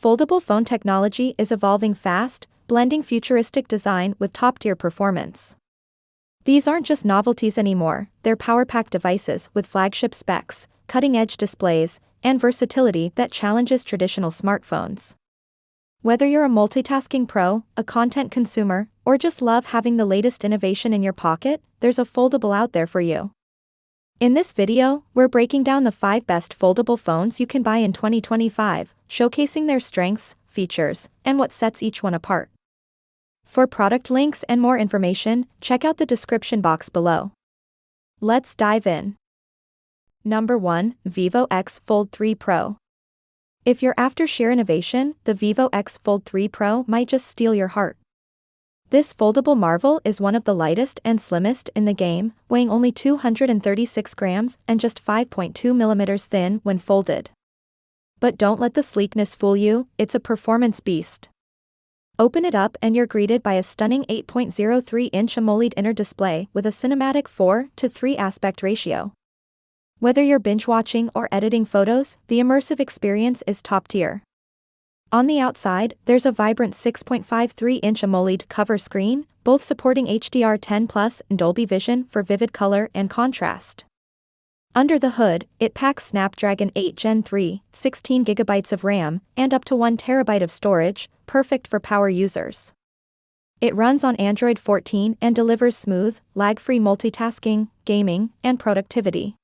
Foldable phone technology is evolving fast, blending futuristic design with top-tier performance. These aren't just novelties anymore, they're power-packed devices with flagship specs, cutting-edge displays, and versatility that challenges traditional smartphones. Whether you're a multitasking pro, a content consumer, or just love having the latest innovation in your pocket, there's a foldable out there for you. In this video, we're breaking down the 5 best foldable phones you can buy in 2025, showcasing their strengths, features, and what sets each one apart. For product links and more information, check out the description box below. Let's dive in. Number 1, Vivo X Fold 3 Pro. If you're after sheer innovation, the Vivo X Fold 3 Pro might just steal your heart. This foldable marvel is one of the lightest and slimmest in the game, weighing only 236 grams and just 5.2 millimeters thin when folded. But don't let the sleekness fool you, it's a performance beast. Open it up and you're greeted by a stunning 8.03-inch AMOLED inner display with a cinematic 4:3 aspect ratio. Whether you're binge-watching or editing photos, the immersive experience is top-tier. On the outside, there's a vibrant 6.53-inch AMOLED cover screen, both supporting HDR10+ and Dolby Vision for vivid color and contrast. Under the hood, it packs Snapdragon 8 Gen 3, 16GB of RAM, and up to 1TB of storage, perfect for power users. It runs on Android 14 and delivers smooth, lag-free multitasking, gaming, and productivity.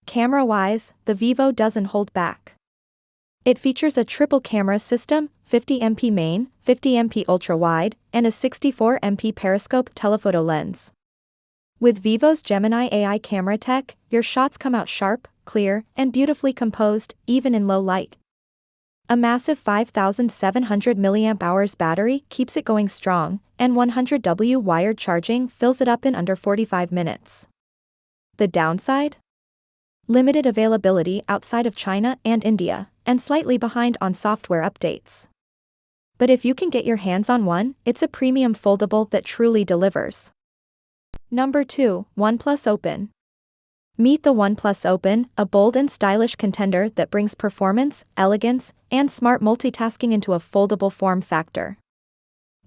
Camera-wise, the Vivo doesn't hold back. It features a triple camera system, 50MP main, 50MP ultra-wide, and a 64MP periscope telephoto lens. With Vivo's Gemini AI camera tech, your shots come out sharp, clear, and beautifully composed, even in low light. A massive 5,700 mAh battery keeps it going strong, and 100W wired charging fills it up in under 45 minutes. The downside? Limited availability outside of China and India, and slightly behind on software updates. But if you can get your hands on one, it's a premium foldable that truly delivers. Number 2, OnePlus Open. Meet the OnePlus Open, a bold and stylish contender that brings performance, elegance, and smart multitasking into a foldable form factor.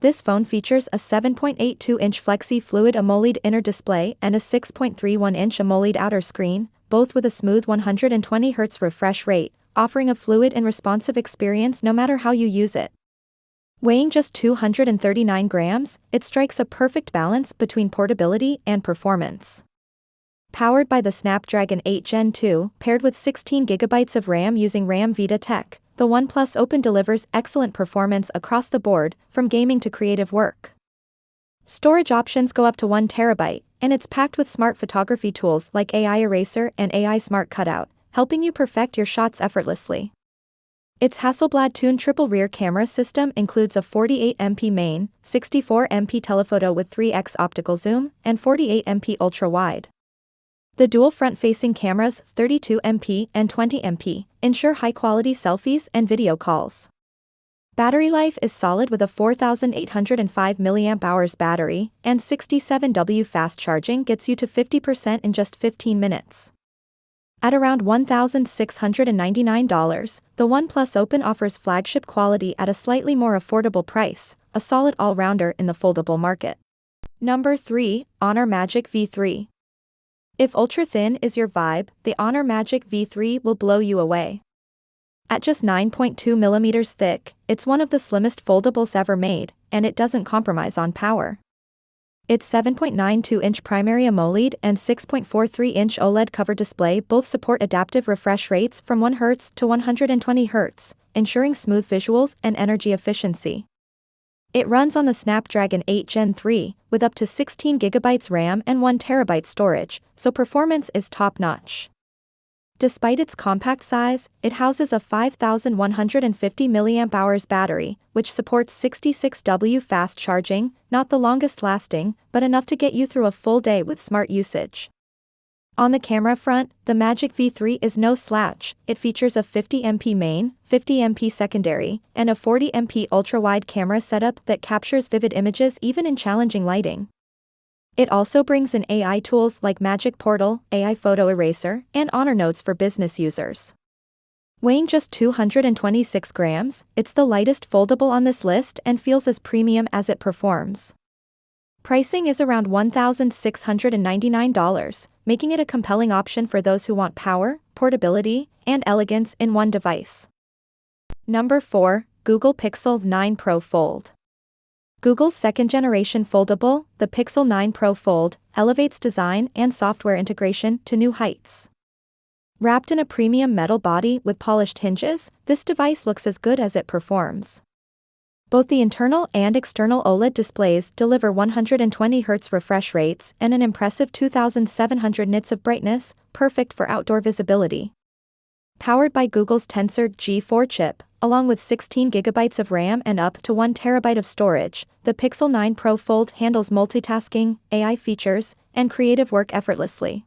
This phone features a 7.82-inch Flexi Fluid AMOLED inner display and a 6.31-inch AMOLED outer screen, both with a smooth 120Hz refresh rate, offering a fluid and responsive experience no matter how you use it. Weighing just 239 grams, it strikes a perfect balance between portability and performance. Powered by the Snapdragon 8 Gen 2, paired with 16GB of RAM using RAM Vita tech, the OnePlus Open delivers excellent performance across the board, from gaming to creative work. Storage options go up to 1TB, and it's packed with smart photography tools like AI Eraser and AI Smart Cutout, helping you perfect your shots effortlessly. Its Hasselblad-tuned triple rear camera system includes a 48MP main, 64MP telephoto with 3x optical zoom, and 48MP ultra-wide. The dual front-facing cameras, 32MP and 20MP, ensure high-quality selfies and video calls. Battery life is solid with a 4,805 mAh battery, and 67W fast charging gets you to 50% in just 15 minutes. At around $1,699, the OnePlus Open offers flagship quality at a slightly more affordable price, a solid all-rounder in the foldable market. Number 3, Honor Magic V3. If ultra-thin is your vibe, the Honor Magic V3 will blow you away. At just 9.2 millimeters thick, it's one of the slimmest foldables ever made, and it doesn't compromise on power. Its 7.92-inch primary AMOLED and 6.43-inch OLED cover display both support adaptive refresh rates from 1 Hz to 120 Hz, ensuring smooth visuals and energy efficiency. It runs on the Snapdragon 8 Gen 3, with up to 16GB RAM and 1TB storage, so performance is top-notch. Despite its compact size, it houses a 5,150 mAh battery, which supports 66W fast charging, not the longest lasting, but enough to get you through a full day with smart usage. On the camera front, the Magic V3 is no slouch. It features a 50MP main, 50MP secondary, and a 40MP ultra-wide camera setup that captures vivid images even in challenging lighting. It also brings in AI tools like Magic Portal, AI Photo Eraser, and Honor Notes for business users. Weighing just 226 grams, it's the lightest foldable on this list and feels as premium as it performs. Pricing is around $1,699, making it a compelling option for those who want power, portability, and elegance in one device. Number 4, Google Pixel 9 Pro Fold. Google's second-generation foldable, the Pixel 9 Pro Fold, elevates design and software integration to new heights. Wrapped in a premium metal body with polished hinges, this device looks as good as it performs. Both the internal and external OLED displays deliver 120Hz refresh rates and an impressive 2700 nits of brightness, perfect for outdoor visibility. Powered by Google's Tensor G4 chip, along with 16GB of RAM and up to 1TB of storage, the Pixel 9 Pro Fold handles multitasking, AI features, and creative work effortlessly.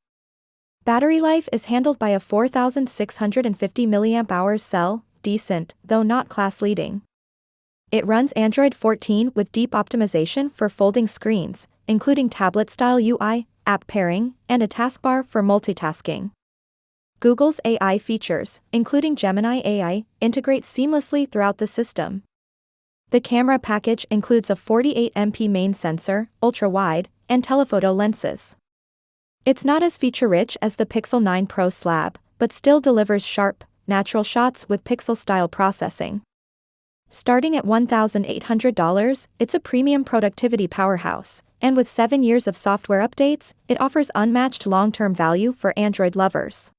Battery life is handled by a 4650 mAh cell, decent, though not class-leading. It runs Android 14 with deep optimization for folding screens, including tablet-style UI, app pairing, and a taskbar for multitasking. Google's AI features, including Gemini AI, integrate seamlessly throughout the system. The camera package includes a 48MP main sensor, ultra-wide, and telephoto lenses. It's not as feature-rich as the Pixel 9 Pro Slab, but still delivers sharp, natural shots with Pixel-style processing. Starting at $1,800, it's a premium productivity powerhouse, and with 7 years of software updates, it offers unmatched long-term value for Android lovers.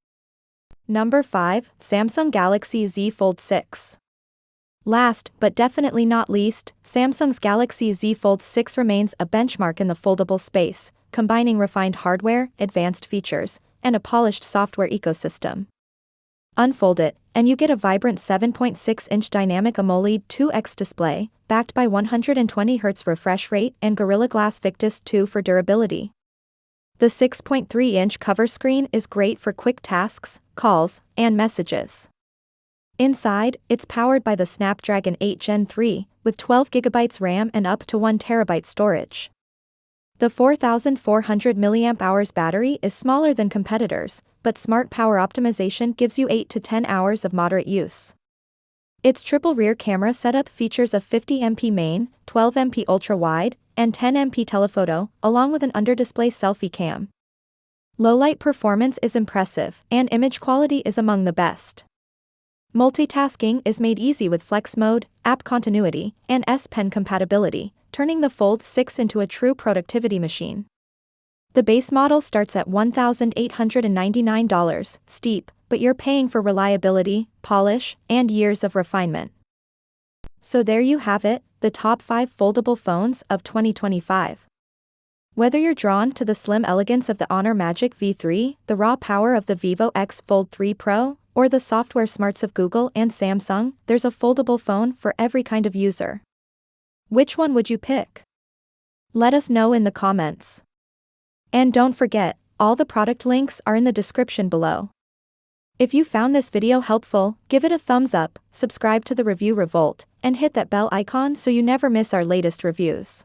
Number 5, Samsung Galaxy Z Fold 6. Last, but definitely not least, Samsung's Galaxy Z Fold 6 remains a benchmark in the foldable space, combining refined hardware, advanced features, and a polished software ecosystem. Unfold it, and you get a vibrant 7.6-inch dynamic AMOLED 2X display, backed by 120Hz refresh rate and Gorilla Glass Victus 2 for durability. The 6.3-inch cover screen is great for quick tasks, calls, and messages. Inside, it's powered by the Snapdragon 8 Gen 3, with 12GB RAM and up to 1TB storage. The 4400 mAh battery is smaller than competitors, but smart power optimization gives you 8 to 10 hours of moderate use. Its triple rear camera setup features a 50MP main, 12MP ultra-wide, and 10MP telephoto, along with an under-display selfie cam. Low-light performance is impressive, and image quality is among the best. Multitasking is made easy with Flex Mode, app continuity, and S Pen compatibility, turning the Fold 6 into a true productivity machine. The base model starts at $1,899, steep, but you're paying for reliability, polish, and years of refinement. So there you have it, the top 5 foldable phones of 2025. Whether you're drawn to the slim elegance of the Honor Magic V3, the raw power of the Vivo X Fold 3 Pro, or the software smarts of Google and Samsung, there's a foldable phone for every kind of user. Which one would you pick? Let us know in the comments. And don't forget, all the product links are in the description below. If you found this video helpful, give it a thumbs up, subscribe to the Review Revolt, and hit that bell icon so you never miss our latest reviews.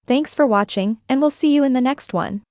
Thanks for watching, and we'll see you in the next one.